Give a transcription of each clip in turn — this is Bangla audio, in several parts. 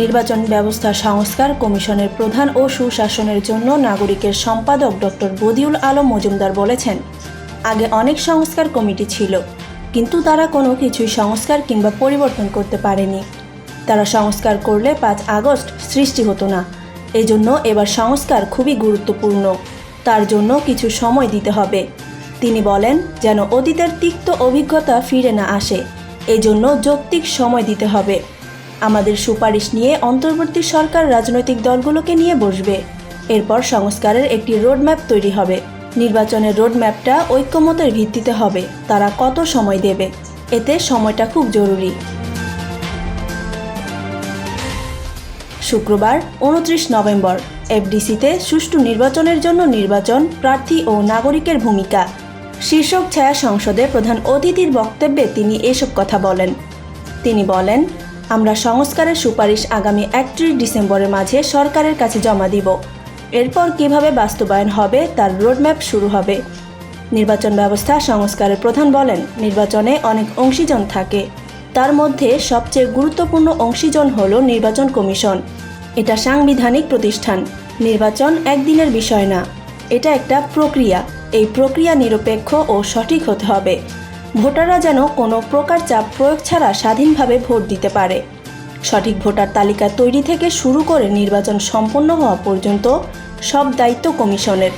নির্বাচন ব্যবস্থা সংস্কার কমিশনের প্রধান ও সুশাসনের জন্য নাগরিকের সম্পাদক ডক্টর বদিউল আলম মজুমদার বলেছেন, আগে অনেক সংস্কার কমিটি ছিল, কিন্তু তারা কোনো কিছুই সংস্কার কিংবা পরিবর্তন করতে পারেনি। তারা সংস্কার করলে 5 আগস্ট সৃষ্টি হতো না। এজন্য এবার সংস্কার খুবই গুরুত্বপূর্ণ, তার জন্য কিছু সময় দিতে হবে। তিনি বলেন, যেন অতীতের তিক্ত অভিজ্ঞতা ফিরে না আসে, এজন্য যৌক্তিক সময় দিতে হবে। আমাদের সুপারিশ নিয়ে অন্তর্বর্তী সরকার রাজনৈতিক দলগুলোকে নিয়ে বসবে। এরপর সংস্কারের একটি রোডম্যাপ তৈরি হবে। নির্বাচনের রোডম্যাপটা ঐক্যমতের ভিত্তিতে হবে, তারা কত সময় দেবে, এতে সময়টা খুব জরুরি। শুক্রবার 29 নভেম্বর এফডিসিতে সুষ্ঠু নির্বাচনের জন্য নির্বাচন, প্রার্থী ও নাগরিকের ভূমিকা শীর্ষক ছায়া সংসদে প্রধান অতিথির বক্তব্যে তিনি এসব কথা বলেন। তিনি বলেন, আমরা সংস্কারের সুপারিশ আগামী 31 ডিসেম্বরের মাঝে সরকারের কাছে জমা দিব। এরপর কিভাবে বাস্তবায়ন হবে তার রোডম্যাপ শুরু হবে। নির্বাচন ব্যবস্থা সংস্কারের প্রধান বলেন, নির্বাচনে অনেক অংশীজন থাকে, তার মধ্যে সবচেয়ে গুরুত্বপূর্ণ অংশীজন হল নির্বাচন কমিশন। এটা সাংবিধানিক প্রতিষ্ঠান। নির্বাচন একদিনের বিষয় না, এটা একটা প্রক্রিয়া। এই প্রক্রিয়া নিরপেক্ষ ও সঠিক হতে হবে। ভোটাররা যেন কোনো প্রকার চাপ প্রয়োগ ছাড়া স্বাধীনভাবে ভোট দিতে পারে। সঠিক ভোটার তালিকা তৈরি থেকে শুরু করে নির্বাচন সম্পন্ন হওয়া পর্যন্ত সব দায়িত্ব কমিশনের।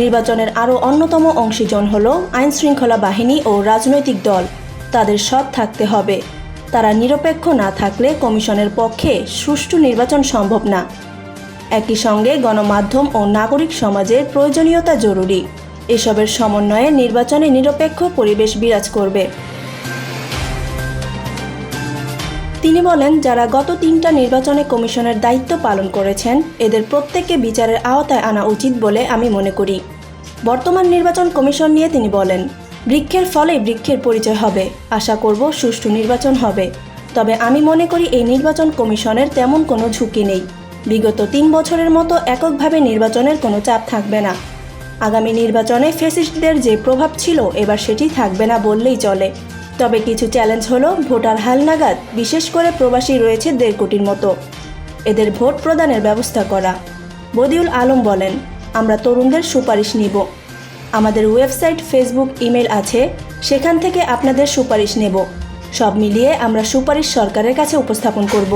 নির্বাচনের আরও অন্যতম অংশীজন হল আইনশৃঙ্খলা বাহিনী ও রাজনৈতিক দল। তাদের সৎ থাকতে হবে। তারা নিরপেক্ষ না থাকলে কমিশনের পক্ষে সুষ্ঠু নির্বাচন সম্ভব না। একই সঙ্গে গণমাধ্যম ও নাগরিক সমাজের প্রয়োজনীয়তা জরুরি। এসবের সমন্বয়ে নির্বাচনে নিরপেক্ষ পরিবেশ বিরাজ করবে। তিনি বলেন, যারা গত 3টা নির্বাচনে কমিশনের দায়িত্ব পালন করেছেন, এদের প্রত্যেককে বিচারের আওতায় আনা উচিত বলে আমি মনে করি। বর্তমান নির্বাচন কমিশন নিয়ে তিনি বলেন, বৃক্ষের ফলেই বৃক্ষের পরিচয় হবে। আশা করব সুষ্ঠু নির্বাচন হবে। তবে আমি মনে করি এই নির্বাচন কমিশনের তেমন কোনো ঝুঁকি নেই। বিগত 3 বছরের মতো এককভাবে নির্বাচনের কোনো চাপ থাকবে না। আগামী নির্বাচনে ফ্যাসিস্টদের যে প্রভাব ছিল, এবার সেটি থাকবে না বললেই চলে। তবে কিছু চ্যালেঞ্জ হলো ভোটার হালনাগাদ, বিশেষ করে প্রবাসী রয়েছে 1.5 কোটির মতো। এদের ভোট প্রদানের ব্যবস্থা করা। বদিউল আলম বলেন, আমরা তরুণদের সুপারিশ নিব। আমাদের ওয়েবসাইট, ফেসবুক, ইমেল আছে, সেখান থেকে আপনাদের সুপারিশ নেব। সব মিলিয়ে আমরা সুপারিশ সরকারের কাছে উপস্থাপন করব।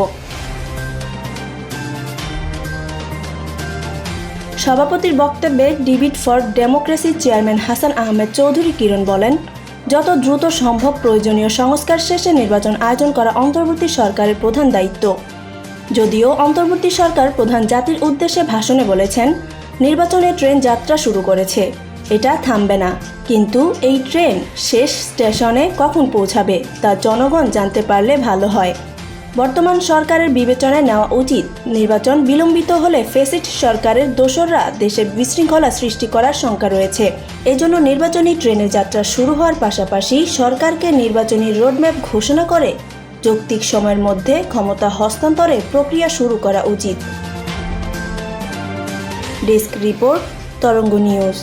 সভাপতির বক্তব্যে ডিবেট ফর ডেমোক্রেসির চেয়ারম্যান হাসান আহমেদ চৌধুরী কিরণ বলেন, যত দ্রুত সম্ভব প্রয়োজনীয় সংস্কার শেষে নির্বাচন আয়োজন করা অন্তর্বর্তী সরকারের প্রধান দায়িত্ব। যদিও অন্তর্বর্তী সরকার প্রধান জাতির উদ্দেশ্যে ভাষণে বলেছেন, নির্বাচনের ট্রেন যাত্রা শুরু করেছে, এটা থামবে না। কিন্তু এই ট্রেন শেষ স্টেশনে কখন পৌঁছাবে তা জনগণ জানতে পারলে ভালো হয়। বর্তমান সরকারের বিবেচনায় নেওয়া উচিত, নির্বাচন বিলম্বিত হলে ফ্যাসিস্ট সরকারের দোসররা দেশে বিশৃঙ্খলা সৃষ্টি করার শঙ্কা রয়েছে। এজন্য নির্বাচনী ট্রেনের যাত্রা শুরু হওয়ার পাশাপাশি সরকারকে নির্বাচনী রোডম্যাপ ঘোষণা করে যৌক্তিক সময়ের মধ্যে ক্ষমতা হস্তান্তরের প্রক্রিয়া শুরু করা উচিত। ডেস্ক রিপোর্ট, তরঙ্গ নিউজ।